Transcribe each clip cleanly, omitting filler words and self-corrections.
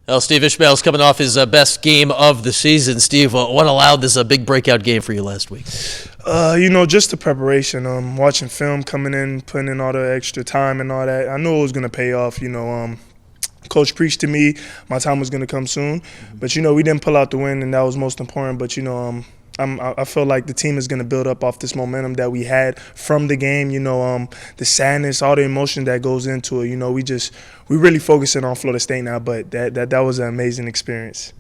Well, Steve Ishmael's coming off his best game of the season. Steve, what allowed this big breakout game for you last week? Just the preparation. Watching film, coming in, putting in all the extra time and all that. I knew it was gonna pay off. Coach preached to me my time was gonna come soon, but we didn't pull out the win, and that was most important. But I feel like the team is going to build up off this momentum that we had from the game. The sadness, all the emotion that goes into it. We really focusing on Florida State now, but that was an amazing experience.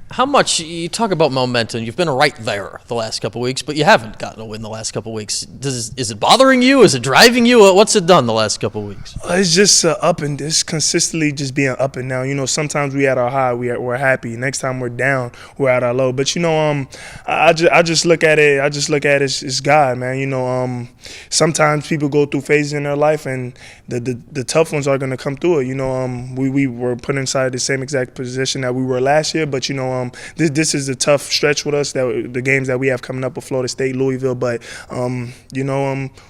How much, you talk about momentum, you've been right there the last couple of weeks, but you haven't gotten a win the last couple of weeks. Is it bothering you? Is it driving you? What's it done the last couple of weeks? It's just up and it's consistently just being up and down. Sometimes we at our high, we're happy. Next time we're down, we're at our low. But I just look at it. As God, man. Sometimes people go through phases in their life, and the tough ones are gonna come through it. We were put inside the same exact position that we were last year, but this is a tough stretch with us, that the games that we have coming up with Florida State, Louisville, but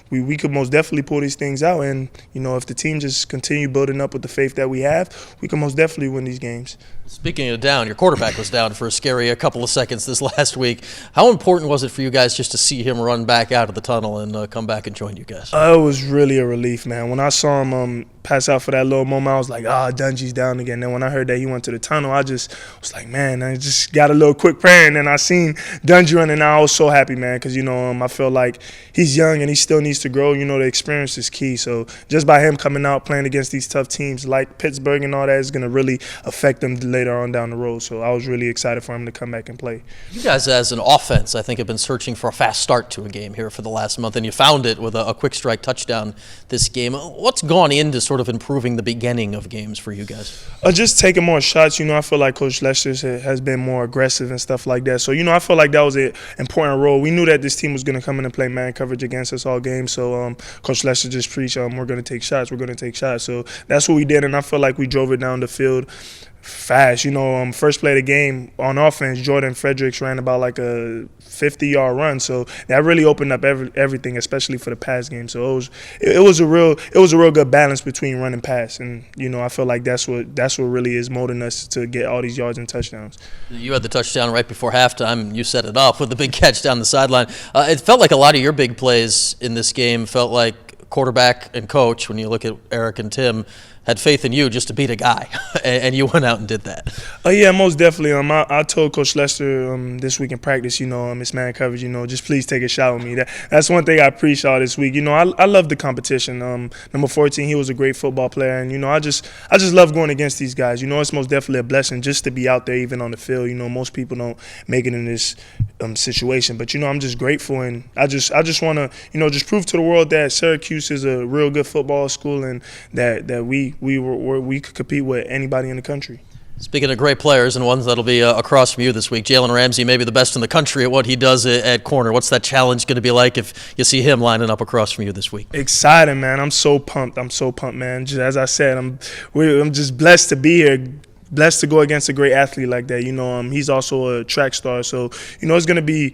we could most definitely pull these things out, and if the team just continue building up with the faith that we have, we can most definitely win these games. Speaking of down, your quarterback was down for a scary couple of seconds this last week. How important was it for you guys just to see him run back out of the tunnel and come back and join you guys? It was really a relief, man. When I saw him pass out for that little moment, I was like, Dungy's down again. Then when I heard that he went to the tunnel, I just was like, man, I just got a little quick prayer, and then I seen Dungy running out. I was so happy, man, because, I feel like he's young and he still needs to grow. The experience is key. So just by him coming out, playing against these tough teams like Pittsburgh and all that is going to really affect them later on down the road. So I was really excited for him to come back and play. You guys, as an offense, I think have been searching for a fast start to a game here for the last month, and you found it with a quick strike touchdown this game. What's gone into sort of improving the beginning of games for you guys? Just taking more shots. I feel like Coach Lester has been more aggressive and stuff like that. So, I feel like that was an important role. We knew that this team was going to come in and play man coverage against us all game. So, Coach Lester just preached, we're going to take shots. We're going to take shots. So that's what we did, and I feel like we drove it down the field fast. First play of the game on offense, Jordan Fredericks ran about like a 50-yard run, so that really opened up everything, especially for the pass game. So it was a real good balance between run and pass, and I feel like that's what really is molding us to get all these yards and touchdowns. You had the touchdown right before halftime. You set it up with the big catch down the sideline. It felt like a lot of your big plays in this game felt like quarterback and coach, when you look at Eric and Tim, had faith in you just to beat a guy, and you went out and did that. Yeah, most definitely. I told Coach Lester this week in practice, it's man coverage, just please take a shot with me. That's one thing I preached all this week. I love the competition. Number 14, he was a great football player, and I just love going against these guys. It's most definitely a blessing just to be out there, even on the field. Most people don't make it in this situation, but I'm just grateful, and I just want to just prove to the world that Syracuse is a real good football school, and that we could compete with anybody in the country. Speaking of great players and ones that'll be across from you this week, Jalen Ramsey, maybe the best in the country at what he does at corner. What's that challenge going to be like if you see him lining up across from you this week? Exciting, man. I'm so pumped, man. Just, as I said, I'm just blessed to be here. Blessed to go against a great athlete like that. He's also a track star, so it's gonna be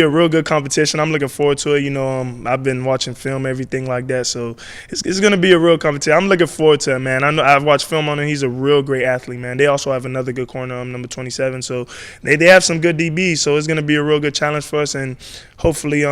a real good competition. I'm looking forward to it. I've been watching film, everything like that, so it's gonna be a real competition. I'm looking forward to it, man. I know I've watched film on him. He's a real great athlete, man. They also have another good corner, number 27, so they have some good DBs. So it's gonna be a real good challenge for us, and hopefully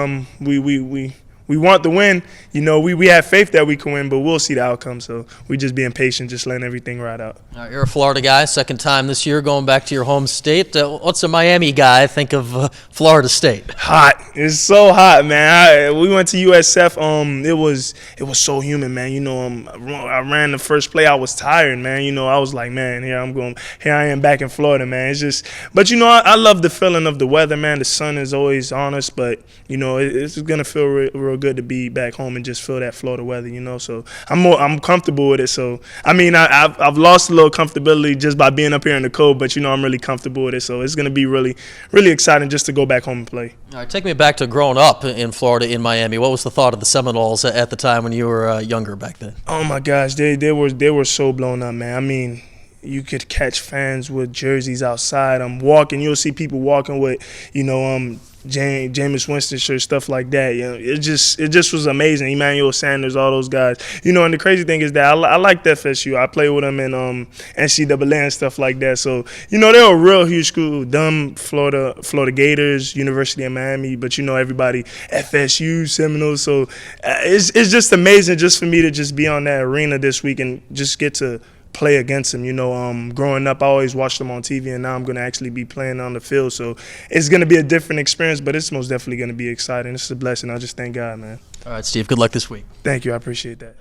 we want the win. We have faith that we can win, but we'll see the outcome. So we just being patient, just letting everything ride out. You're a Florida guy, second time this year going back to your home state. What's a Miami guy think of Florida State? Hot. It's so hot, man. We went to USF. It was so humid, man. I ran the first play. I was tired, man. I was like, man, here I am back in Florida, man. It's just, but I love the feeling of the weather, man. The sun is always on us, but it's gonna feel real good to be back home and just feel that Florida weather, so I'm comfortable with it. So I've lost a little comfortability just by being up here in the cold, but I'm really comfortable with it. So it's gonna be really, really exciting just to go back home and play. All right, take me back to growing up in Florida, in Miami. What was the thought of the Seminoles at the time when you were younger back then? Oh my gosh, they were so blown up, man. You could catch fans with jerseys outside. I'm walking, you'll see people walking with Jameis Winston shirt, stuff like that. You know, it just was amazing. Emmanuel Sanders, all those guys. You know, and the crazy thing is that I liked FSU. I played with them in NCAA and stuff like that. So, you know, they're a real huge school. Them, Florida Gators, University of Miami, but you know everybody, FSU, Seminoles. So it's just amazing just for me to just be on that arena this week and just get to play against them. You know, growing up, I always watched them on TV, and now I'm going to actually be playing on the field. So it's going to be a different experience, but it's most definitely going to be exciting. It's a blessing. I just thank God, man. All right, Steve, good luck this week. Thank you. I appreciate that.